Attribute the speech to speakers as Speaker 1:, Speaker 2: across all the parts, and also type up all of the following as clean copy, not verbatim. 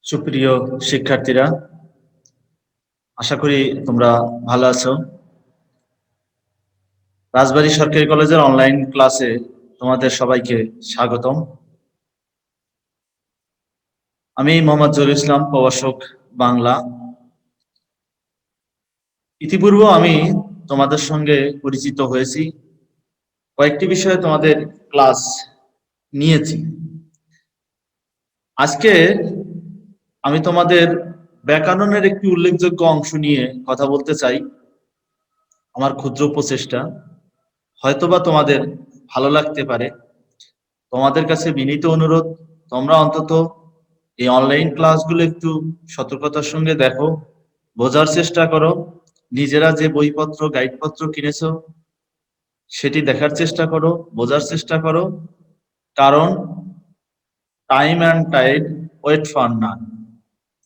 Speaker 1: সুপ্রিয় শিক্ষার্থীরা, আশা করি তোমরা ভালো আছো। রাজবাড়ী সরকারি কলেজের অনলাইন ক্লাসে তোমাদের সবাইকে স্বাগতম। আমি মোহাম্মদ জহুরুল ইসলাম, প্রভাষক, বাংলা। ইতিপূর্বে আমি তোমাদের সঙ্গে পরিচিত হয়েছি, কয়েকটি বিষয়ে তোমাদের ক্লাস নিয়েছি। আজকে আমি তোমাদের ব্যাকরণের একটি উল্লেখযোগ্য অংশ নিয়ে কথা বলতে চাই। আমার ক্ষুদ্র প্রচেষ্টা হয়তোবা তোমাদের ভালো লাগতে পারে। তোমাদের কাছে বিনীত অনুরোধ, তোমরা অন্তত এই অনলাইন ক্লাসগুলো একটু সতর্কতার সঙ্গে দেখো, বোঝার চেষ্টা করো। নিজেরা যে বইপত্র গাইডপত্র কিনেছো সেটি দেখার চেষ্টা করো, বোঝার চেষ্টা করো। কারণ time and tide wait for none.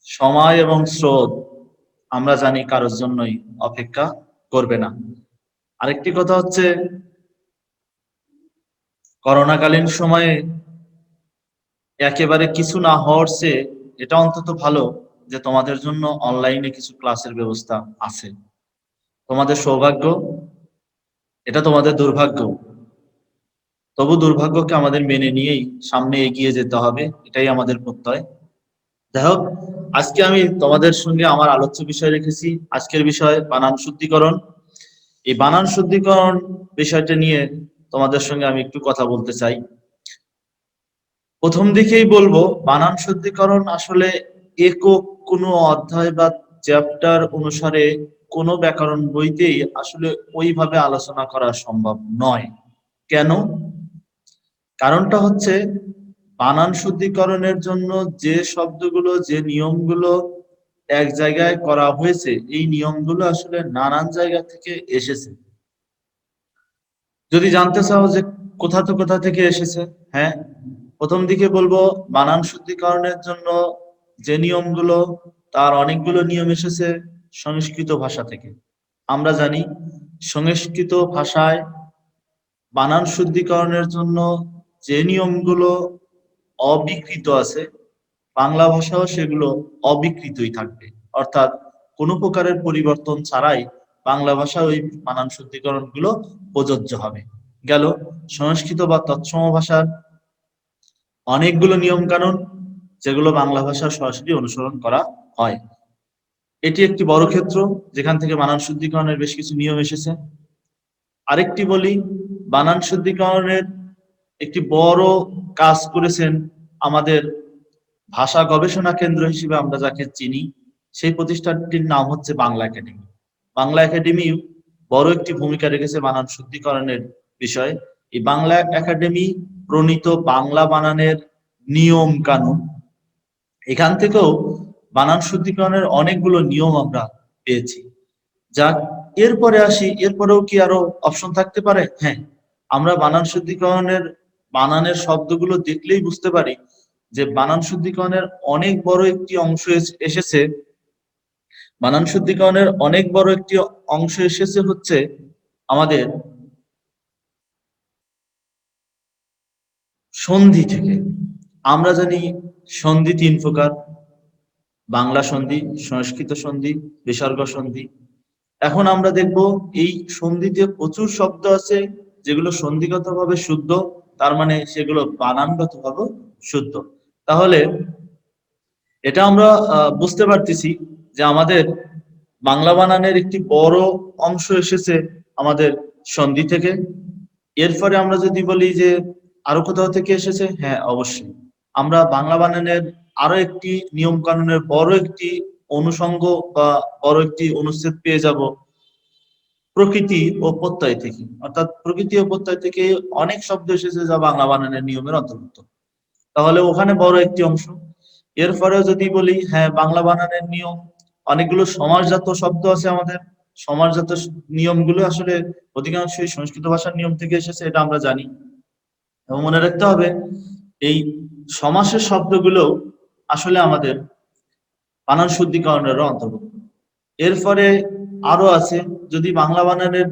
Speaker 1: সময় এবং স্রোত আমরা জানি কারোর জন্যই অপেক্ষা করবে না। আরেকটি কথা হচ্ছে, করোনাকালীন সময়ে একেবারে কিছু না হওয়ার চেয়ে এটা অন্তত ভালো যে তোমাদের জন্য অনলাইনে কিছু ক্লাসের ব্যবস্থা আছে। তোমাদের সৌভাগ্য, এটা তোমাদের দুর্ভাগ্য। তবু দুর্ভাগ্যকে আমাদের মেনে নিয়েই সামনে এগিয়ে যেতে হবে, এটাই আমাদের প্রত্যয়। যাই হোক, আজকে আমি তোমাদের সঙ্গে আমার আলোচ্য বিষয় রেখেছি। আজকের বিষয় বানান শুদ্ধিকরণ। এই বানান শুদ্ধিকরণ বিষয়টা নিয়ে তোমাদের সঙ্গে আমি একটু কথা বলতে চাই। প্রথম দিকেই বলবো, বানান শুদ্ধিকরণ আসলে একক কোনো অধ্যায় বা চ্যাপ্টার অনুসারে কোনো ব্যাকরণ বইতেই আসলে ওইভাবে আলোচনা করা সম্ভব নয়। কেন? কারণটা হচ্ছে, বানান শুদ্ধিকরণের জন্য যে শব্দগুলো, যে নিয়মগুলো এক জায়গায় করা হয়েছে, এই নিয়মগুলো আসলে নানান জায়গা থেকে এসেছে। যদি জানতে চাও যে কোথা থেকে এসেছে, হ্যাঁ, প্রথম দিকে বলবো বানান শুদ্ধিকরণের জন্য যে নিয়মগুলো, তার অনেকগুলো নিয়ম এসেছে সংস্কৃত ভাষা থেকে। আমরা জানি সংস্কৃত ভাষায় বানান শুদ্ধিকরণের জন্য যে নিয়মগুলো অবিকৃত আছে, বাংলা ভাষাও সেগুলো অবিকৃতই থাকবে। অর্থাৎ কোনো প্রকারের পরিবর্তন ছাড়াই বাংলা ভাষা ওই বানান শুদ্ধিকরণ গুলো প্রযোজ্য হবে। গেল সংস্কৃত বা তৎসম ভাষার অনেকগুলো নিয়ম কানুন, যেগুলো বাংলা ভাষা সরাসরি অনুসরণ করা হয়। এটি একটি বড় ক্ষেত্র যেখান থেকে বানান শুদ্ধিকরণের বেশ কিছু নিয়ম এসেছে। আরেকটি বলি, বানান শুদ্ধিকরণের একটি বড় কাজ করেছেন আমাদের ভাষা গবেষণা কেন্দ্র হিসেবে আমরা যাকে চিনি, সেই প্রতিষ্ঠানটির নাম হচ্ছে বাংলা একাডেমি। বাংলা একাডেমি বড় একটি ভূমিকা রেখেছে বানান শুদ্ধিকরণের বিষয়ে। এই বাংলা একাডেমি প্রণীত বাংলা বানানের নিয়ম কানুন, এখান থেকেও বানান শুদ্ধিকরণের অনেকগুলো নিয়ম আমরা পেয়েছি। যাক, এরপরে আসি, এরপরেও কি আরো অপশন থাকতে পারে? হ্যাঁ, আমরা বানান শুদ্ধিকরণের বানানের শব্দগুলো দেখলেই বুঝতে পারি যে বানান শুদ্ধিকরণের অনেক বড় একটি অংশ এসেছে। বানান শুদ্ধিকরণের অনেক বড় একটি অংশ এসেছে হচ্ছে আমাদের সন্ধি থেকে। আমরা জানি সন্ধি তিন প্রকার: বাংলা সন্ধি, সংস্কৃত সন্ধি, বিসর্গ সন্ধি। এখন আমরা দেখব এই সন্ধিতে প্রচুর শব্দ আছে যেগুলো সন্ধিগতভাবে শুদ্ধ, তার মানে সেগুলো বানানগতভাবে শুদ্ধ। তাহলে এটা আমরা বুঝতে পারতেছি যে আমাদের বাংলা বানানের একটি বড় অংশ এসেছে আমাদের সন্ধি থেকে। এরপরে আমরা যদি বলি যে আরো কোথাও থেকে এসেছে, হ্যাঁ অবশ্যই আমরা বাংলা বানানের আরো একটি নিয়ম কানুনের বড় একটি অনুষঙ্গ বা বড় একটি অনুচ্ছেদ পেয়ে যাব প্রকৃতি ও প্রত্যয় থেকে। অর্থাৎ প্রকৃতি ও প্রত্যয় থেকে অনেক শব্দ এসেছে যা বাংলা বানানের নিয়মের অন্তর্ভুক্ত। তাহলে ওখানে বড় একটি অংশ। এরপরেও যদি বলি, হ্যাঁ বাংলা বানানের নিয়ম, অনেকগুলো সমাজজাত শব্দ আছে আমাদের। সমাজজাত নিয়মগুলো আসলে অধিকাংশই সংস্কৃত ভাষার নিয়ম থেকে এসেছে, এটা আমরা জানি। এবং মনে রাখতে হবে এই সমাসের শব্দগুলো আসলে আমাদের বানান শুদ্ধিকরণেরও অন্তর্ভুক্ত। এরপরে আরো আছে, যদি বাংলা বানানের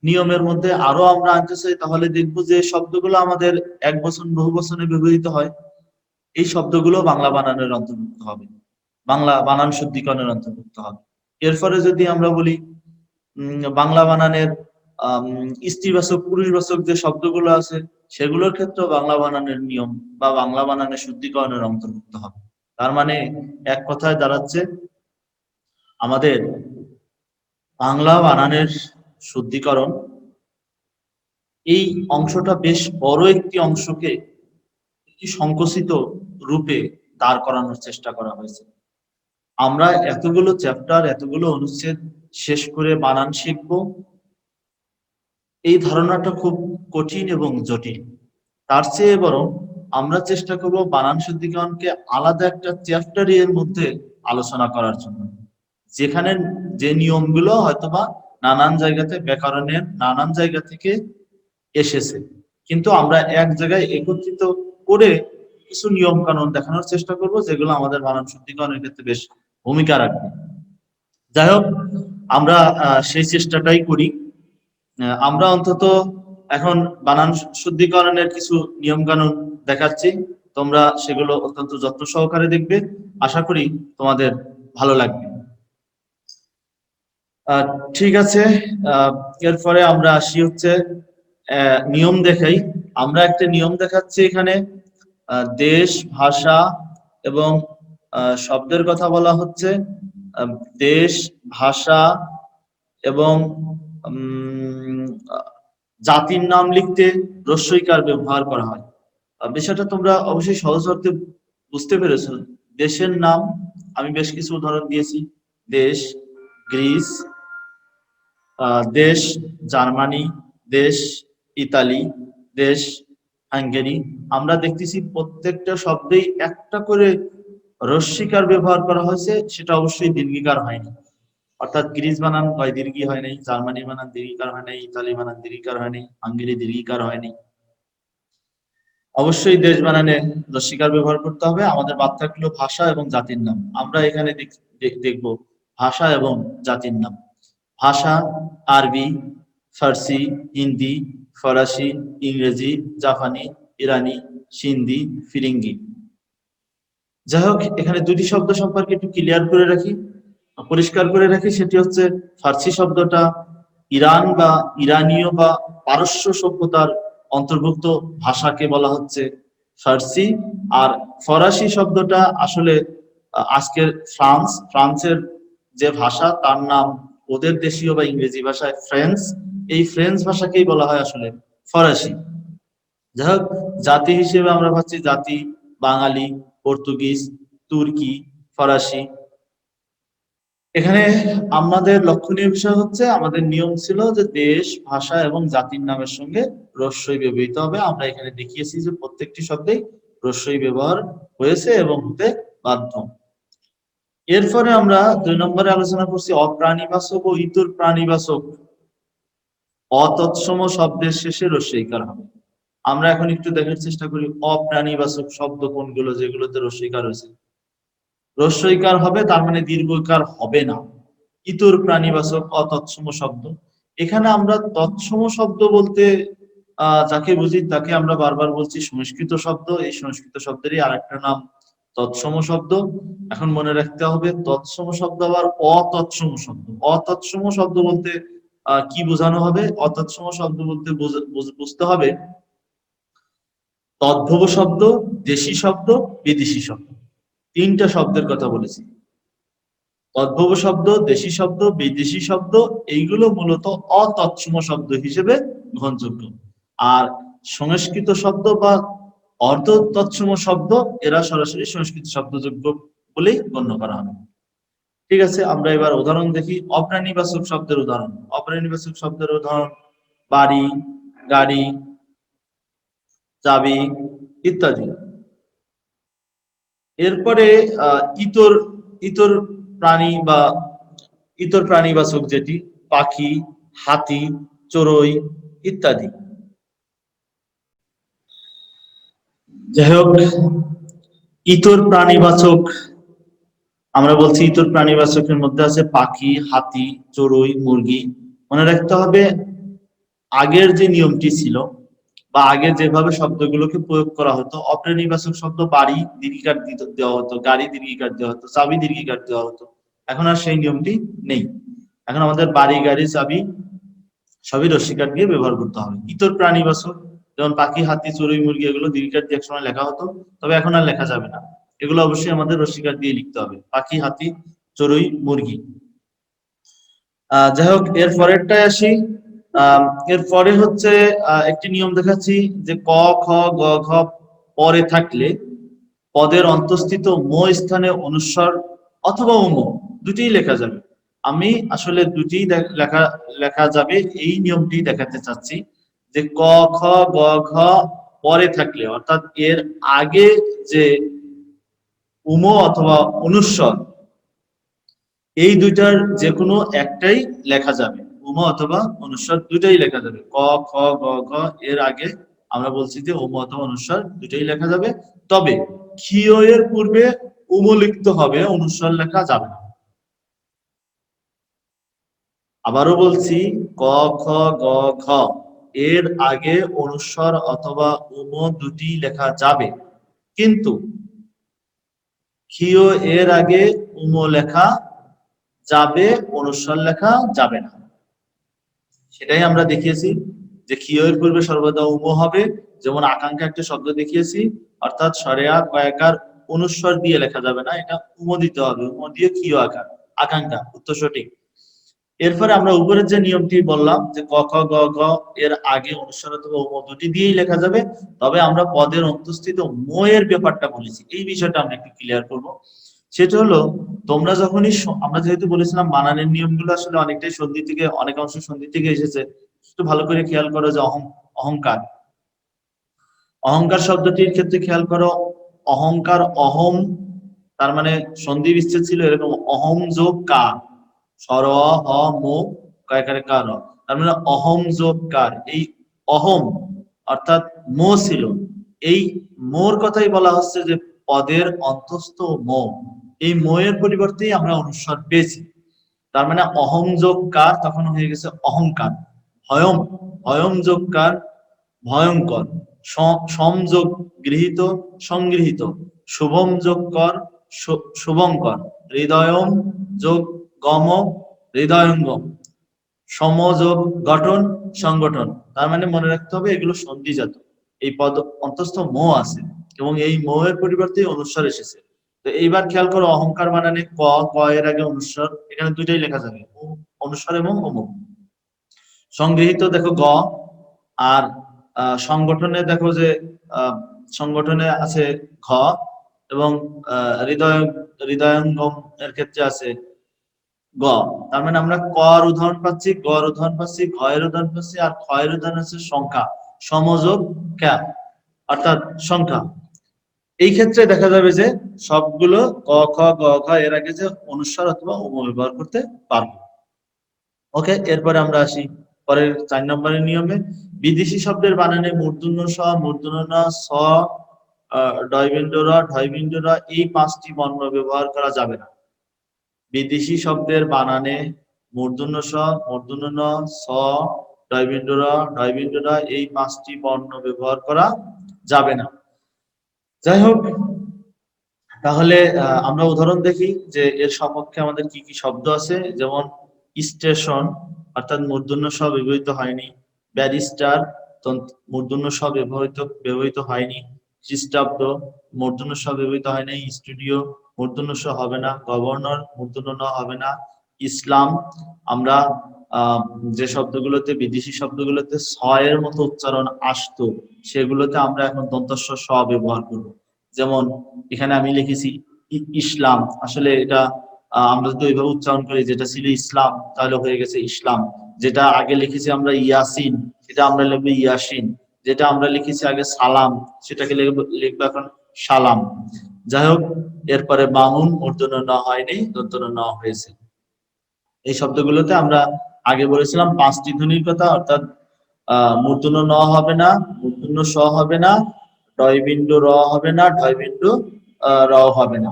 Speaker 1: নিয়মের মধ্যে আরো আমরা আনতে চাই, তাহলে দেখবো যে শব্দগুলো আমাদের এক বচন বহু বচনে ব্যবহৃত হয়, এই শব্দগুলো বাংলা বানানের অন্তর্ভুক্ত হবে। বাংলা বানান শুদ্ধিকরণের অন্তর্ভুক্ত হবে। এরপরে যদি আমরা বলি বাংলা বানানের স্ত্রীবাচক পুরুষবাচক যে শব্দগুলো আছে সেগুলোর ক্ষেত্রে বাংলা বানানের নিয়ম বা বাংলা বানানের শুদ্ধিকরণের অন্তর্ভুক্ত হবে। তার মানে এক কথায় দাঁড়াচ্ছে আমাদের বাংলা বানানের শুদ্ধিকরণ এই অংশটা বেশ বড় একটি অংশকে একটি সংকুচিত রূপে দাঁড় করানোর চেষ্টা করা হয়েছে। আমরা এতগুলো চ্যাপ্টার এতগুলো অনুচ্ছেদ শেষ করে বানান শিখব, এই ধারণাটা খুব কঠিন এবং জটিল। তার চেয়ে বরং আমরা চেষ্টা করব বানান শুদ্ধিকরণকে আলাদা একটা চ্যাপ্টার এর মধ্যে আলোচনা করার জন্য, যেখানে যে নিয়মগুলো হয়তোবা নানান জায়গাতে ব্যাকরণের নানান জায়গা থেকে এসেছে, কিন্তু আমরা এক জায়গায় একত্রিত করে কিছু নিয়ম কানুন দেখানোর চেষ্টা করব যেগুলো আমাদের বানান শুদ্ধিকরণের ক্ষেত্রে বেশ ভূমিকা রাখবে। যাই হোক, আমরা সেই চেষ্টাটাই করি। আমরা অন্তত এখন বানান শুদ্ধিকরণের কিছু নিয়ম কানুন দেখাচ্ছি, তোমরা সেগুলো অত্যন্ত যত্ন সহকারে দেখবে, আশা করি তোমাদের ভালো লাগবে। ঠিক আছে, এরপরে আমরা আসি হচ্ছে নিয়ম দেখাই। আমরা একটা নিয়ম দেখাচ্ছি এখানে, দেশ ভাষা এবং শব্দের কথা বলা হচ্ছে। দেশ ভাষা এবং জাতির নাম লিখতে হ্রস্বইকার ব্যবহার করা হয়। বিষয়টা তোমরা অবশ্যই সহজ অর্থে বুঝতে পেরেছো। দেশের নাম আমি বেশ কিছু উদাহরণ দিয়েছি, দেশ গ্রিস, দেশ জার্মানি, দেশ ইতালি, দেশ হাঙ্গেরি। আমরা দেখতেছি প্রত্যেকটা শব্দেই একটা করে হ্রস্বইকার ব্যবহার করা হয়েছে, সেটা অবশ্যই দীর্ঘিকার হয়নি। অর্থাৎ গ্রিস বানান হয় দীর্ঘি হয় নাই, জার্মানি বানান দীর্ঘিকার হয় নাই, ইতালি বানান দীর্ঘিকার হয়নি, হাঙ্গেরি দীর্ঘিকার হয়নি। অবশ্যই দেশ বানানে হ্রস্বইকার ব্যবহার করতে হবে। আমাদের বাদ থাকলো ভাষা এবং জাতির নাম। আমরা এখানে দেখব ভাষা এবং জাতির নাম। ভাষা আরবি, ফার্সি, হিন্দি, ফরাসি, ইংরেজি, জাপানি, ইরানি, সিন্ধি, ফিরিঙ্গি। যাই হোক, এখানে দুটি শব্দ সম্পর্কে একটু ক্লিয়ার করে রাখি, পরিষ্কার করে রাখি। সেটি হচ্ছে ফার্সি শব্দটা ইরান বা ইরানীয় বা পারস্য সভ্যতার অন্তর্ভুক্ত ভাষাকে বলা হচ্ছে ফার্সি। আর ফরাসি শব্দটা আসলে আজকের ফ্রান্সের যে ভাষা তার নাম ওদের দেশীয় বা ইংরেজি ভাষায় ফ্রেঞ্চ, এই ফ্রেঞ্চ ভাষাকেই বলা হয় আসলে ফরাসি। যাই হোক, জাতি হিসেবে আমরা ভাবছি জাতি বাঙালি, পর্তুগিজ, তুর্কি, ফরাসি। এখানে আমাদের লক্ষণীয় বিষয় হচ্ছে আমাদের নিয়ম ছিল যে দেশ ভাষা এবং জাতির নামের সঙ্গে হ্রস্বই ব্যবহৃত হবে। আমরা এখানে দেখিয়েছি যে প্রত্যেকটি শব্দেই হ্রস্বই ব্যবহার হয়েছে এবং হতে বাধ্য। এরপরে আমরা 2 নম্বরে আলোচনা করছি অপ্রাণীবাচক ও ইতর প্রাণীবাচক অতৎসম শব্দের শেষে হ্রস্বইকার হবে। আমরা এখন একটু দেখার চেষ্টা করি অপ্রাণীবাচক শব্দ কোনগুলো যেগুলোতে হ্রস্বইকার হয়েছে। হ্রস্বইকার হবে তার মানে দীর্ঘইকার হবে না। ইতর প্রাণীবাচক অতৎসম শব্দ। এখানে আমরা তৎসম শব্দ বলতে যাকে বুঝি তাকে আমরা বারবার বলছি সংস্কৃত শব্দ। এই সংস্কৃত শব্দেরই আরেকটা নাম তৎসম শব্দ। এখন মনে রাখতে হবে তৎসম শব্দ আবার অতৎসম শব্দ। অতৎসম শব্দ বলতে কি বোঝানো হবে? অতৎসম শব্দ বলতে বুঝতে হবে তদ্ভব শব্দ, দেশি শব্দ, বিদেশি শব্দ। 3টা শব্দের কথা বলেছি। তদ্ভব শব্দ, দেশি শব্দ, বিদেশি শব্দ, এইগুলো মূলত অতৎসম শব্দ হিসেবে গ্রহণযোগ্য। আর সংস্কৃত শব্দ বা অর্ধ তৎসম শব্দ এরা সরাসরি সংস্কৃত শব্দযোগ্য বলেই গণ্য করা হবে। ঠিক আছে, আমরা এবার উদাহরণ দেখি। অপ্রাণীবাচক শব্দের উদাহরণ। অপ্রাণীবাচক শব্দের উদাহরণ বাড়ি, গাড়ি, চাবি ইত্যাদি। এরপরে ইতর ইতর প্রাণী বা ইতর প্রাণীবাচক যেটি পাখি, হাতি, চড়ুই ইত্যাদি। যাই হোক, ইতর প্রাণীবাচক আমরা বলছি ইতর প্রাণীবাচকের মধ্যে আছে পাখি, হাতি, চড়ুই, মুরগি। মনে রাখতে হবে আগের যে নিয়মটি ছিল বা আগে যেভাবে শব্দগুলোকে প্রয়োগ করা হতো, অপ্রাণীবাচক শব্দ বাড়ি দীর্ঘিকার দেওয়া হতো, গাড়ি দীর্ঘিকার দেওয়া হতো, চাবি দীর্ঘিকার দেওয়া হতো। এখন আর সেই নিয়মটি নেই। এখন আমাদের বাড়ি, গাড়ি, চাবি সবই রস্বীকার দিয়ে ব্যবহার করতে হবে। ইতর প্রাণীবাচক যেমন পাখি, হাতি, চড়ুই, মুরগি এগুলো দীর্ঘিকার দিয়ে একসময় লেখা হতো, তবে এখন আর লেখা যাবে না। এগুলো অবশ্যই আমাদের রস্বীকার দিয়ে লিখতে হবে, পাখি, হাতি, চড়ুই, মুরগি। যাই হোক, এর পরেরটায় আসি। এরপরে হচ্ছে একটি নিয়ম দেখাচ্ছি যে ক, খ, গ, ঘ পরে থাকলে পদের অন্তঃস্থিত ম স্থানে অনুস্বর অথবা উম দুটিই লেখা যাবে। আমি আসলে দুটিই লেখা লেখা যাবে এই নিয়মটি দেখাতে চাচ্ছি যে ক, খ, গ, ঘ পরে থাকলে, অর্থাৎ এর আগে যে উম অথবা অনুস্বর, এই দুইটার যে কোনো একটাই লেখা যাবে। উম অথবা অনুস্বর দুইটাই লেখা যাবে। ক, খ, গ, ঘ এর আগে আমরা বলছি যে উম অথবা অনুস্বর দুইটাই লেখা যাবে। তবে ক্ষীয় এর পূর্বে উম লিখতে হবে, অনুস্বর লেখা যাবে না। আবারও বলছি, ক, খ, গ, ঘ এর আগে অনুস্বর অথবা উম দুটি লেখা যাবে, কিন্তু ক্ষীয় এর আগে উম লেখা যাবে, অনুস্বর লেখা যাবে না। সেটাই আমরা দেখিয়েছি যে ক্ষীয় এর পূর্বে সর্বদা উম হবে, যেমন আকাঙ্ক্ষা একটা শব্দ দেখিয়েছি, অর্থাৎ সরেয়া কয়াকার অনুস্বর দিয়ে লেখা যাবে না, এটা উম দিতে হবে, উম দিয়ে ক্ষীয় আকার, আকাঙ্ক্ষা, উত্তর সঠিক। এরপরে আমরা উপরের যে নিয়মটি বললাম যে ক, খ, গ, ঘ এর আগে অনুস্বর অথবা উম দুটি দিয়েই লেখা যাবে, তবে আমরা পদের অন্তঃস্থিত ম এর ব্যাপারটা বলেছি, এই বিষয়টা আমরা একটু ক্লিয়ার করব। সেটা হলো, তোমরা যখনই আমরা যেহেতু বলেছিলাম বানানের নিয়মগুলো আসলে অনেকটাই সন্ধি থেকে, অনেক অংশ সন্ধি থেকে এসেছে, একটু ভালো করে খেয়াল করো যে অহংকার, অহংকার শব্দটির ক্ষেত্রে খেয়াল করো, অহংকার অহম, তার মানে সন্ধি বিচ্ছেদ ছিল এরকম, অহম যোগ কার, সর হ মো কয়কারে কার, তার মানে অহম যোগ কার, এই অহম অর্থাৎ মো ছিল, এই মোর কথাই বলা হচ্ছে যে পদের অন্তস্থ মো, এই মো এর পরিবর্তেই আমরা অনুস্বর পেয়েছি। তার মানে অহম যোগ কার তখন হয়ে গেছে অহংকার, ভয়ম, ভয়ম যোগ কার ভয়ঙ্কর, সংযোগ গৃহীত সংগৃহীত, শুভম যোগ কর শুভঙ্কর, হৃদয়ম যোগ গম হৃদয়ঙ্গম, সমযোগ গঠন সংগঠন। তার মানে মনে রাখতে হবে এগুলো সন্ধিজাত, এই পদ অন্তস্থ মো আছে এবং এই মো এর পরিবর্তে অনুস্বর এসেছে। তো এইবার খেয়াল করো অহংকার বানানে ক, ক এর আগে অনুস্বর, এখানে দুইটাই লেখা যাবে, অনুস্বর এবং অমুক। সংগৃহীত দেখো গ, আর সংগঠনে দেখো যে সংগঠনে আছে ঘ, এবং হৃদয় হৃদয়ঙ্গম এর ক্ষেত্রে আছে গ। তার মানে আমরা ক এর উদাহরণ পাচ্ছি, গ এর উদাহরণ পাচ্ছি, ঘ এর উদাহরণ পাচ্ছি, আর খ এর উদাহরণ হচ্ছে সংখ্যা, সমযোগ খ্যা অর্থাৎ সংখ্যা। এই ক্ষেত্রে দেখা যাবে যে সবগুলো ক, খ, গ, ঘ এর আগে যে অনুস্বর অথবা উম ব্যবহার করতে পারবো। ওকে, এরপরে আমরা আসি পরের 4 নম্বরের নিয়মে। বিদেশি শব্দের বানানে মূর্ধন্য স, মূর্ধন্য ন, স, ডয়বিন্দু র, ঢয়বিন্দু র এই 5টি বর্ণ ব্যবহার করা যাবে না। বিদেশি শব্দের বানানে মূর্ধন্য স, মূর্ধন্য ন, স, ডয়বিন্দু র, ঢয়বিন্দু র এই 5টি বর্ণ ব্যবহার করা যাবে না। যাই হোক, তাহলে আমরা উদাহরণ দেখি যে এর সপক্ষে আমাদের কি কি শব্দ আছে। যেমন স্টেশন, অর্থাৎ মূর্ধন্য স ব্যবহৃত হয়নি। ব্যারিস্টার, মূর্ধন্য স ব্যবহৃত হয়নি। খ্রিস্টাব্দ, মূর্ধন্য স ব্যবহৃত হয়নি। স্টুডিও, মূর্ধন্য স হবে না। গভর্নর, মূর্ধন্য ন হবে না। ইসলাম, আমরা যে শব্দগুলোতে, বিদেশি শব্দগুলোতে স এর মতো উচ্চারণ আসতো, সেগুলোতে আমরা এখন দন্তস্ব স ব্যবহার করব। যেমন এখানে আমি লিখেছি ইসলাম, আসলে এটা আমরা যদি ওইভাবে উচ্চারণ করি, যেটা ছিল ইসলাম তাহলে হয়ে গেছে ইসলাম। যেটা আগে লিখেছি আমরা ইয়াসিন, সেটা আমরা লিখবো ইয়াসিন। যেটা আমরা লিখেছি আগে সালাম, সেটাকে লিখবো এখন সালাম। যাই হোক, এরপরে মামুন, মূর্ধন্য ন হয়নি, দন্তন্য ন হয়েছে। এই শব্দগুলোতে আমরা আগে বলেছিলাম 5টি ধ্বনির কথা, অর্থাৎ মূর্ধন্য ন হবে না, মূর্ধন্য স হবে না, ডয়বিন্দু র হবে না, ঢয়বিন্দু র হবে না।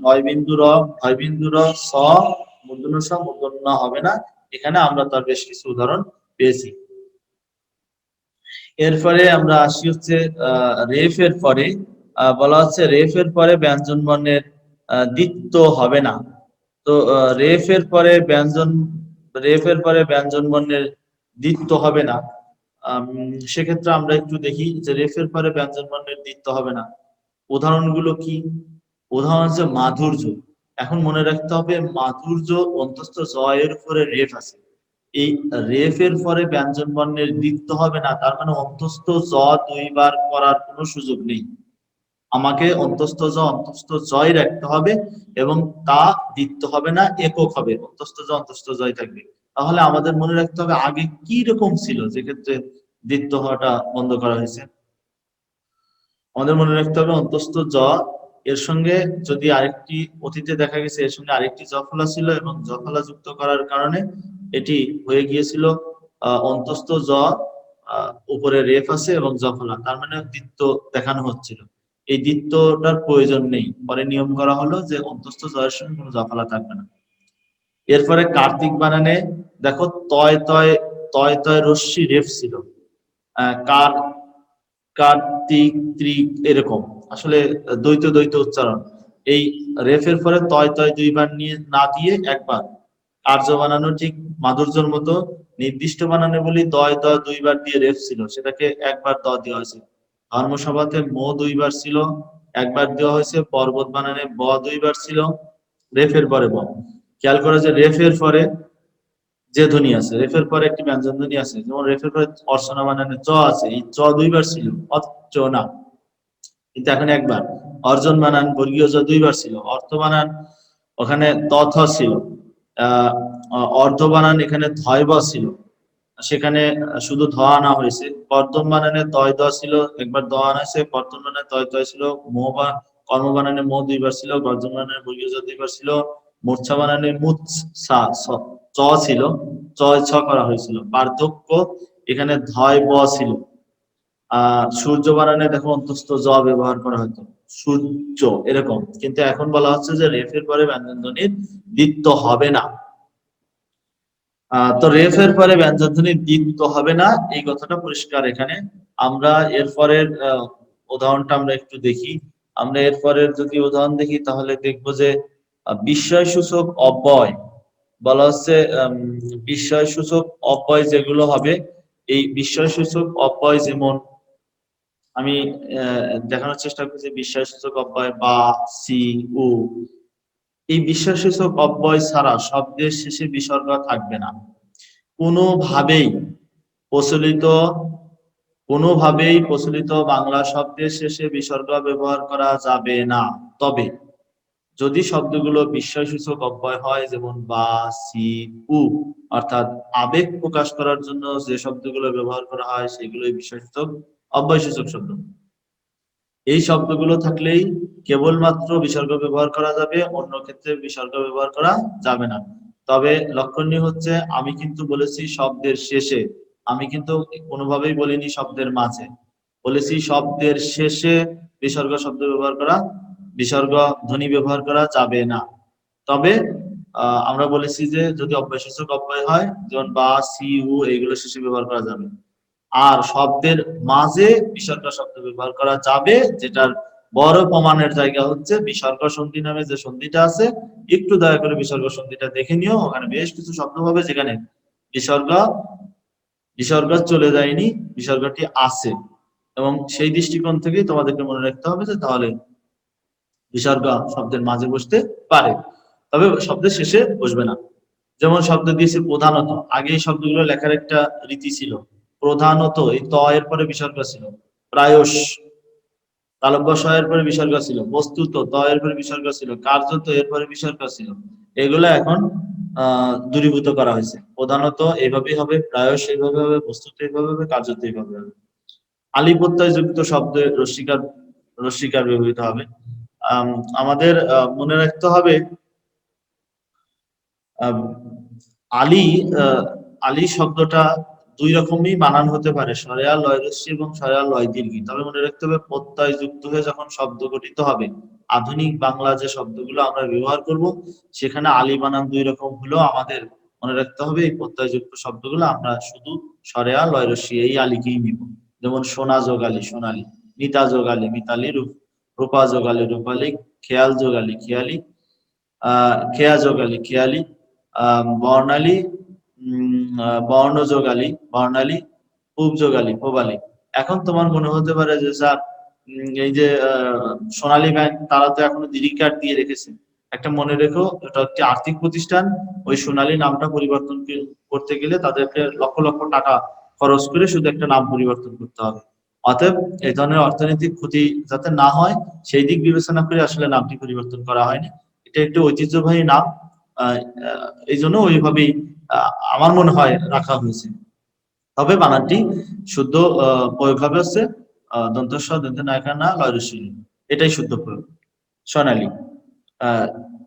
Speaker 1: ডয়বিন্দু র, ঢয়বিন্দু র, স, মূর্ধন্য স, মূর্ধন্য ন হবে না। এখানে আমরা তার বেশ কিছু উদাহরণ পেয়েছি। এরপরে আমরা আসি হচ্ছে রেফ এর পরে, বলা হচ্ছে রেফ এর পরে ব্যঞ্জন বর্ণের দ্বিত্ব হবে না। তো রেফ এর পরে ব্যঞ্জন বর্ণের দ্বিত্ব হবে না। সেক্ষেত্রে আমরা একটু দেখি যে রেফ এর পরে ব্যঞ্জন বর্ণের দ্বিত্ব হবে না। উদাহরণগুলো কি? উদাহরণ হচ্ছে মাধুর্য। এখন মনে রাখতে হবে মাধুর্য অন্তস্থ জ এর উপরে রেফ আছে। এই রেফ এর পরে ব্যঞ্জন বর্ণের দ্বিত্ব হবে না, তার মানে অন্তস্থ জ দুইবার করার কোনো সুযোগ নেই। আমাকে অন্তস্থ জয় রাখতে হবে এবং তা দ্বিত্ব হবে না, একক হবে, অন্তস্থ জয় থাকবে। তাহলে আমাদের মনে রাখতে হবে আগে কি রকম ছিল যে ক্ষেত্রে দ্বিত্ব হওয়াটা বন্ধ করা হয়েছে। আমাদের মনে রাখতে হবে অন্তস্থ জ এর সঙ্গে যদি আরেকটি অতীতে দেখা গেছে এর সঙ্গে আরেকটি জফলা ছিল এবং জফলা যুক্ত করার কারণে এটি হয়ে গিয়েছিল অন্তস্থ জ, উপরে রেফ আছে এবং জফলা, তার মানে দ্বিত্ব দেখানো হচ্ছিল। এই দ্বিত্বটার প্রয়োজন নেই, পরে নিয়ম করা হলো যে অন্তস্থ জয়ের সঙ্গে কোনো জফলা থাকবে না। এরপরে কার্তিক বানানে দেখো তয় তয় তয় তয় রস্যি রেফ ছিল, কার কার্তিক ত্রিক এরকম, আসলে দ্বৈত দ্বৈত উচ্চারণ। এই রেফের পরে তয় তয় দুইবার নিয়ে না দিয়ে একবার। কার্য বানানো ঠিক মাধুর্যর মতো নির্দিষ্ট বানানে বলি দয় দ দুইবার দিয়ে রেফ ছিল, সেটাকে একবার দ দেওয়া হয়েছে। ধর্মসভাতে মো দুইবার ছিল, একবার দেওয়া হয়েছে। পর্বত বানানে ব দুইবার ছিল, রেফের পরে ব। খেয়াল করে যে রেফের পরে যে ধ্বনি আছে, রেফের পরে একটি ব্যঞ্জন ধ্বনি আছে, যেমন রেফের পরে অর্চনা বানানে চ আছে, এই চ দুইবার ছিল অর্চনা, কিন্তু এখন একবার। অর্জন বানান বর্গীয় জ দুইবার ছিল, অর্থ বানান ওখানে তথ ছিল, আহ অর্ধ বানান এখানে ধয় ব ছিল, সেখানে শুধু ধ আনা হয়েছে। কর্দম বানানে তয় দ ছিল, একবার দ আনা হয়েছে। কর্দম বানানে তয় তয় ছিল। মোহ বা কর্ম বানানে মো দুইবার ছিল। গর্জন বানানে বর্গীয় জ দুইবার ছিল। মূর্ছা বানানে মুৎ সা চ ছিল, চয় ছ করা হয়েছিল। পার্থক্য এখানে ধয় ব ছিল। সূর্য বানানে দেখো অন্তস্থ জ ব্যবহার করা হতো, সূর্য এরকম, কিন্তু এখন বলা হচ্ছে যে রেফের পরে ব্যঞ্জন ধ্বনির দ্বিত্ব হবে না। তো রেফের পরে ব্যঞ্জন ধ্বনির দ্বিত্ব হবে না, এই কথাটা পরিষ্কার এখানে। আমরা এরপরের উদাহরণটা আমরা একটু দেখি। আমরা এরপরের যদি উদাহরণ দেখি তাহলে দেখবো যে বিস্ময় সূচক অব্যয় বলা হচ্ছে, বিস্ময় সূচক অব্যয় যেগুলো হবে, এই বিস্ময় সূচক অব্যয় যেমন আমি দেখানোর চেষ্টা করছি, বিস্ময় সূচক অব্যয় বা, সি, উ, এই বিস্ময় সূচক অব্যয় ছাড়া শব্দের শেষে বিসর্গ থাকবে না। কোনোভাবেই প্রচলিত বাংলা শব্দের শেষে বিসর্গ ব্যবহার করা যাবে না। তবে যদি শব্দগুলো বিস্ময়সূচক অব্যয় হয়, যেমন বা, সি, উ, অর্থাৎ আবেগ প্রকাশ করার জন্য যে শব্দগুলো ব্যবহার করা হয় সেগুলোই বিস্ময়সূচক অব্যয়সূচক শব্দ। এই শব্দগুলো থাকলেই কেবলমাত্র বিসর্গ ব্যবহার করা যাবে, অন্য ক্ষেত্রে বিসর্গ ব্যবহার করা যাবে না। তবে লক্ষণীয় হচ্ছে আমি কিন্তু বলেছি শব্দের শেষে, আমি কিন্তু কোনোভাবেই বলিনি শব্দের মাঝে, বলেছি শব্দের শেষে বিসর্গ শব্দ ব্যবহার করা, বিসর্গ ধ্বনি ব্যবহার করা যাবে না। তবে আমরা বলেছি যে যদি অব্যয়সূচক অব্যয় হয়, যেমন বা, সি, উ, এইগুলো শেষে ব্যবহার করা যাবে। আর শব্দের মাঝে বিসর্গ শব্দ ব্যবহার করা যাবে, যেটার বড় প্রমাণের জায়গা হচ্ছে বিসর্গ সন্ধি নামে যে সন্ধিটা আছে। একটু দয়া করে বিসর্গ সন্ধিটা দেখে নিও, ওখানে বেশ কিছু শব্দ হবে যেখানে বিসর্গ বিসর্গ চলে যায়নি, বিসর্গটি আছে, এবং সেই দৃষ্টিকোণ থেকেই তোমাদেরকে মনে রাখতে হবে যে তাহলে বিসর্গ শব্দের মাঝে বসতে পারে, তবে শব্দের শেষে বসবে না। যেমন শব্দ দিয়েছে প্রধানত, আগে এই শব্দগুলো লেখার একটা রীতি ছিল। প্রধানত এই ত এর পরে বিসর্গ ছিল, প্রায়শ তালব্য শ এর পরে বিসর্গ ছিল, বস্তুত ত এর পরে বিসর্গ ছিল, কার্যত এর পরে বিসর্গ ছিল। এগুলো এখন দূরীভূত করা হয়েছে। প্রধানত এইভাবেই হবে, প্রায়শ এইভাবে হবে, বস্তুত এইভাবে হবে, কার্যত এইভাবে হবে। আলি প্রত্যয় যুক্ত শব্দে রস্বীকার ব্যবহৃত হবে। আমাদের মনে রাখতে হবে আলী আলী শব্দটা দুই রকমই বানান হতে পারে, সরেয়া লয় রস্যি এবং সরেয়া লয় দীর্ঘি। তবে মনে রাখতে হবে প্রত্যয় যুক্ত হয়ে যখন শব্দ গঠিত হবে, আধুনিক বাংলা যে শব্দগুলো আমরা ব্যবহার করব সেখানে আলী বানান দুই রকম হলেও আমাদের মনে রাখতে হবে এই প্রত্যয় যুক্ত শব্দগুলো আমরা শুধু সরেয়া লয় রস্যি এই আলীকেই নিব। যেমন সোনা যোগালী সোনালী, মিতা যোগালী মিতালি, রূপা যোগালী রূপালী, খেয়াল যোগালী খেয়ালি, খেয়া যোগালী খেয়ালি, বর্ণালী বর্ণ যোগালী বর্ণালী, পূব যোগালী পূবালী। এখন তোমার মনে হতে পারে যে স্যার এই যে সোনালী ব্যাংক তারা তো এখনো ডিডি কার্ড দিয়ে রেখেছে। একটা মনে রেখো, এটা একটি আর্থিক প্রতিষ্ঠান, ওই সোনালী নামটা পরিবর্তন করতে গেলে তাদেরকে লক্ষ লক্ষ টাকা খরচ করে শুধু একটা নাম পরিবর্তন করতে হবে। অতএব এই ধরনের অর্থনৈতিক ক্ষতি যাতে না হয় সেই দিক বিবেচনা করে আসলে নামটি পরিবর্তন করা হয়নি। এটা একটি ঐতিহ্যবাহী নাম, এই জন্য ওইভাবেই আমার মনে হয় রাখা হয়েছে। তবে বানানটি শুদ্ধ প্রয়োগ হবে হচ্ছে দন্তস্ব দন্ত নায়িকা না লয়রসী, এটাই শুদ্ধ প্রয়োগ সোনালী।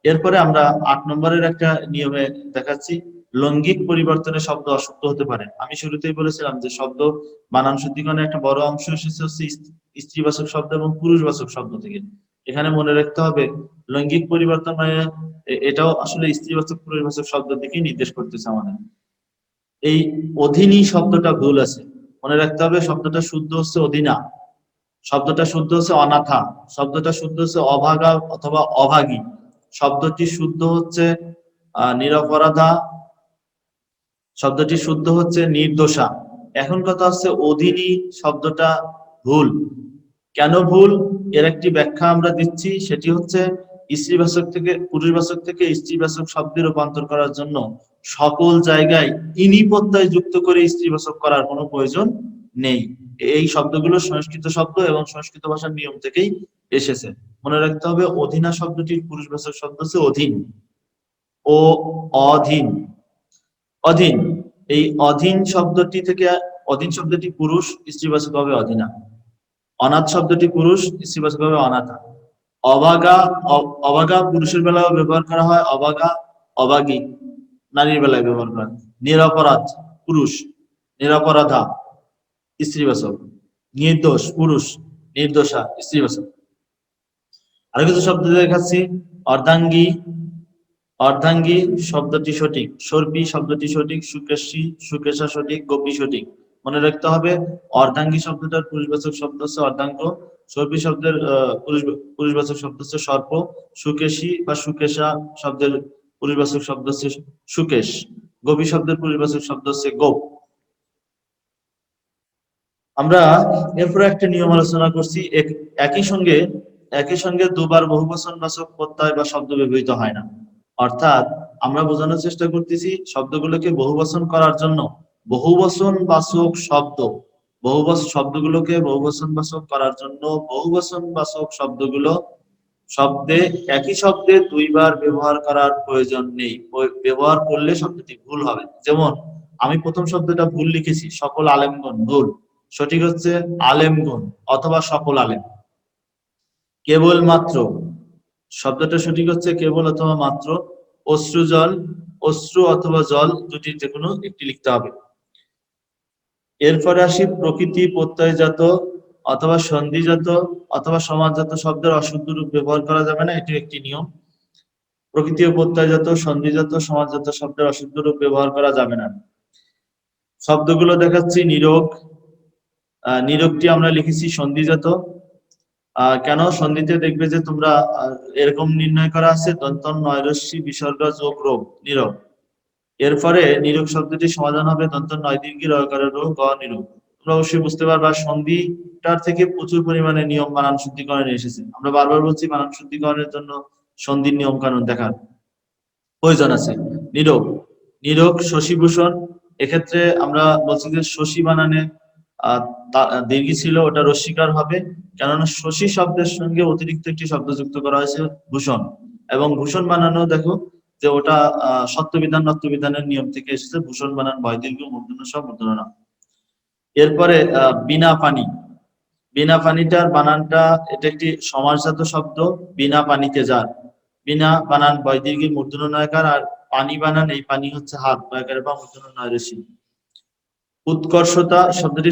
Speaker 1: এরপরে আমরা 8 নম্বরের একটা নিয়মে দেখাচ্ছি, লৈঙ্গিক পরিবর্তনে শব্দ অশুদ্ধ হতে পারে। আমি শুরুতেই বলেছিলাম যে শব্দ বানান শুদ্ধিকরণের একটা বড় অংশ এসেছে হচ্ছে স্ত্রীবাচক শব্দ এবং পুরুষবাচক শব্দ থেকে। এখানে মনে রাখতে হবে লৈঙ্গিক পরিবর্তন মানে এটাও আসলে স্ত্রীবাচক পুরুষবাচক শব্দের দিকেই নির্দেশ করতেছে আমাদের। এই অধীনী শব্দটা ভুল আছে, মনে রাখতে হবে শব্দটা শুদ্ধ হচ্ছে অধীনা, শব্দটা শুদ্ধ হচ্ছে অনাথা, শব্দটা শুদ্ধ হচ্ছে অভাগা অথবা অভাগী, শব্দটি শুদ্ধ হচ্ছে নিরপরাধা, শব্দটি শুদ্ধ হচ্ছে নির্দোষা। এখন কথা হচ্ছে অধীনী শব্দটা ভুল। কেন ভুল এর একটি ব্যাখ্যা আমরা দিচ্ছি, সেটি হচ্ছে স্ত্রীবাচক থেকে পুরুষবাচক থেকে স্ত্রীবাচক শব্দে রূপান্তর করার জন্য সকল জায়গায় ইনি প্রত্যয় যুক্ত করে স্ত্রীবাচক করার কোনো প্রয়োজন নেই। এই শব্দগুলো সংস্কৃত শব্দ এবং সংস্কৃত ভাষার নিয়ম থেকেই এসেছে। মনে রাখতে হবে অধীনা শব্দটির পুরুষবাচক শব্দ হচ্ছে অধীন ও অধীন। অধীন, এই অধীন শব্দটি থেকে অধীন শব্দটি পুরুষ, স্ত্রীবাচক হবে অধীনা। অনাথ শব্দটি পুরুষ, স্ত্রীবাচক হবে অনাথা। অভাগা, অভাগা পুরুষের বেলায় ব্যবহার করা হয়, অভাগা অভাগী নারীর বেলায় ব্যবহার করা হয়। নিরপরাধ পুরুষ, নিরপরাধা স্ত্রীবাচক। নির্দোষ পুরুষ, নির্দোষা স্ত্রীবাচক। আরো কিছু শব্দ দেখাচ্ছি, অর্ধাঙ্গী, অর্ধাঙ্গী শব্দটি সঠিক, সর্পী শব্দটি সঠিক, সুকেশী সুকেশা সঠিক, গোপী সঠিক। মনে রাখতে হবে অর্ধাঙ্গী শব্দটার পুরুষবাচক শব্দ হচ্ছে অর্ধাঙ্গ, সর্পী শব্দের পুরুষবাচক শব্দ হচ্ছে সর্প, সুকেশী বা সুকেশা শব্দের পুরুষবাচক শব্দ হচ্ছে সুকেশ, গোপী শব্দের পুরুষবাচক শব্দ হচ্ছে গোপ। আমরা এরপরে একটা নিয়ম আলোচনা করছি, একই সঙ্গে দুবার বহুবচনবাচক প্রত্যয় বা শব্দ ব্যবহৃত হয় না। অর্থাৎ আমরা বোঝানোর চেষ্টা করতেছি শব্দগুলোকে বহুবচন করার জন্য বহুবচনবাচক শব্দ, শব্দগুলোকে বহুবচনবাচক করার জন্য বহুবচনবাচক শব্দগুলো একই শব্দে দুইবার ব্যবহার করার প্রয়োজন নেই। ব্যবহার করলে শব্দটি ভুল হবে। যেমন আমি প্রথম শব্দটা ভুল লিখেছি, সকল আলেমগণ, ভুল। সঠিক হচ্ছে আলেমগণ অথবা সকল আলেম। কেবলমাত্র শব্দটা সঠিক হচ্ছে কেবল অথবা মাত্র। অশ্রু জল, অশ্রু অথবা জল দুটির যে কোনো একটি লিখতে হবে। এরপরে আসি প্রকৃতি প্রত্যয়জাত অথবা সন্ধিজাত অথবা সমাজজাত শব্দের অশুদ্ধ রূপ ব্যবহার করা যাবে না, এটি একটি নিয়ম। প্রকৃতি ও প্রত্যয়জাত, সন্ধিজাত, সমাজজাত শব্দের অশুদ্ধ রূপ ব্যবহার করা যাবে না। শব্দগুলো দেখাচ্ছি, নিরোগ, নিরোগটি আমরা লিখেছি সন্ধিজাত। কেন সন্ধিতে দেখবে যে তোমরা এরকম নির্ণয় করা আছে দন্ত নয়রস্যি বিসর্গ যোগ রোগ, নিরোগ। এরপরে নিরোগ শব্দটি সমাধান হবে দন্ত নয় দীর্ঘ রকারের রোগ গ নিরোগ। তোমরা অবশ্যই বুঝতে পারবা সন্ধিটার থেকে প্রচুর পরিমাণে নিয়ম বানান শুদ্ধিকরণে এসেছে। আমরা বারবার বলছি বানান শুদ্ধিকরণের জন্য সন্ধির নিয়ম কানুন দেখার প্রয়োজন আছে। নিরোগ, নিরোগ শশীভূষণ, এক্ষেত্রে আমরা বলছি যে শশী বানানে দীর্ঘ ছিল, ওটা রস্বীকার হবে, কেননা শশী শব্দের সঙ্গে অতিরিক্ত একটি শব্দ যুক্ত করা হয়েছে ভূষণ, এবং ভূষণ বানানো দেখো যে ওটা সত্যবিধান নত্যবিধানের নিয়ম থেকে এসেছে। ভূষণ বানান বয় দীর্ঘ মূর্ধন্য স মূর্ধন্য না। এরপরে বিনা পানি, বিনা পানিটার বানানটা এটা একটি সমাসজাত শব্দ, বিনা পানিতে যার, বিনা বানান বয় দীর্ঘ মূর্ধন্য নয়কার, আর পানি বানান এই পানি হচ্ছে হাত নয়কার বা মূর্ধন্য নয় ঋষি। উৎকর্ষতা শব্দটি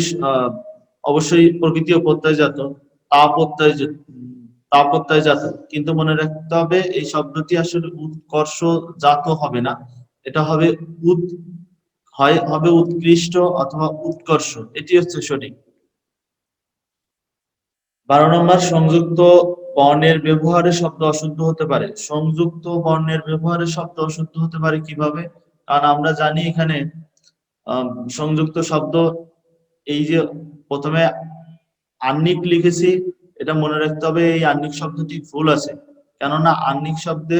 Speaker 1: অবশ্যই প্রকৃতি ও প্রত্যয়জাত, তাপত্যয়জাত, কিন্তু মনে রাখতে হবে এই শব্দটি আসলে উৎকর্ষ জাত হবে না, এটা হবে হবে উৎকৃষ্ট অথবা উৎকর্ষ, এটি হচ্ছে সঠিক। 12 নম্বর, সংযুক্ত বর্ণের ব্যবহারে শব্দ অশুদ্ধ হতে পারে। সংযুক্ত বর্ণের ব্যবহারে শব্দ অশুদ্ধ হতে পারে কিভাবে? কারণ আমরা জানি এখানে সংযুক্ত শব্দ, এই যে প্রথমে আহ্নিক লিখেছি, এটা মনে রাখতে হবে এই আহ্নিক শব্দটি ভুল আছে। কেননা আহ্নিক শব্দে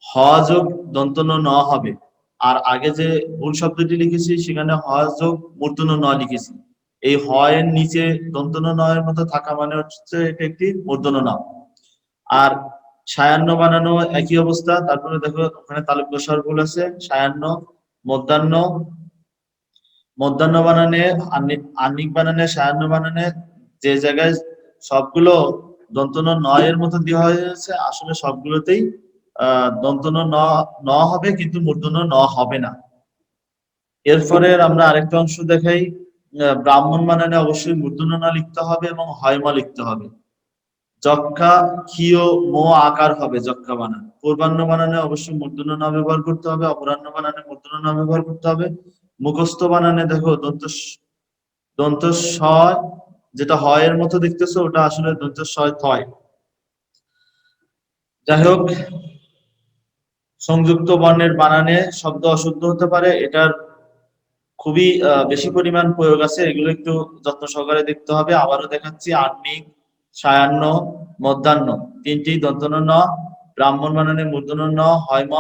Speaker 1: হ যোগ দন্তন্য ন হবে, আর আগে যে ভুল শব্দটি লিখেছি সেখানে হ যোগ মূর্ধন্য ন লিখেছি। এই হ এর নিচে দন্তন্য ন এর মতো থাকা মানে হচ্ছে এটা একটি মূর্ধন্য ন। আর সায়ান্ন বানানো একই অবস্থা। তারপরে দেখো ওখানে তালুক বসার ভুল আছে। সায়ান্ন, মধ্যাহ্ন, মধ্যাহ্ন বানানে, আহ্নিক বানানে, সায়ান্ন বানানে যে জায়গায় সবগুলো দন্তন্য ন এর মতো দেওয়া হয়েছে, আসলে সবগুলোতেই দন্তন্য ন ন হবে, কিন্তু মূর্ধন্য ন হবে না। এরপরে আমরা আরেকটা অংশ দেখাই। ব্রাহ্মণ বানানে অবশ্যই মূর্ধন্য ন লিখতে হবে এবং হয়ম লিখতে হবে। যক্ষা, ক্ষীয়, মো আকার হবে যক্ষা বানান। পূর্বাহ্ন বানানে অবশ্যই মূর্ধন্য ন ব্যবহার করতে হবে, অপরাহ্ন বানানে মূর্ধন্য ন ব্যবহার করতে হবে। মুখস্থ বানানে দেখো দন্ত স, যেটা হয় এর মতো দেখতেছো ওটা আসলে দন্ত স থয়। যাই হোক, সংযুক্ত বর্ণের বানানে শব্দ অশুদ্ধ হতে পারে, এটার খুবই বেশি পরিমাণ প্রয়োগ আছে, এগুলো একটু যত্ন সহকারে দেখতে হবে। আবারও দেখাচ্ছি, আহ্নিক, সায়ান্ন, মধ্যাহ্ন তিনটি দন্তন্য ন, ব্রাহ্মণ বানানে মূর্ধন্য ন হয় ম,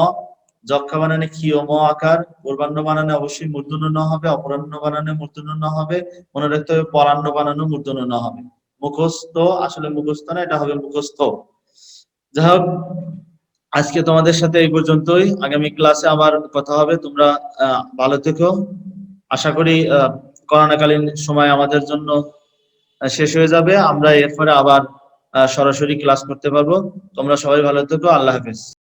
Speaker 1: যক্ষা বানানে ক্ষীয় ম আকার, পূর্বাহ্ন বানানে অবশ্যই মূর্ধন্য ন হবে, অপরাহ্ন বানানে মূর্ধন্য ন হবে, মনে রাখতে হবে পরাহ্ন বানানো মূর্ধন্য ন হবে। মুখস্থ, আসলে মুখস্থ না, এটা হবে মুখস্থ। যাই হোক, আজকে তোমাদের সাথে এই পর্যন্তই। আগামী ক্লাসে আবার কথা হবে। তোমরা ভালো থেকো। আশা করি করোনাকালীন সময় আমাদের জন্য শেষ হয়ে যাবে, আমরা এরপরে আবার সরাসরি ক্লাস করতে পারবো। তোমরা সবাই ভালো থেকো। আল্লাহ হাফেজ।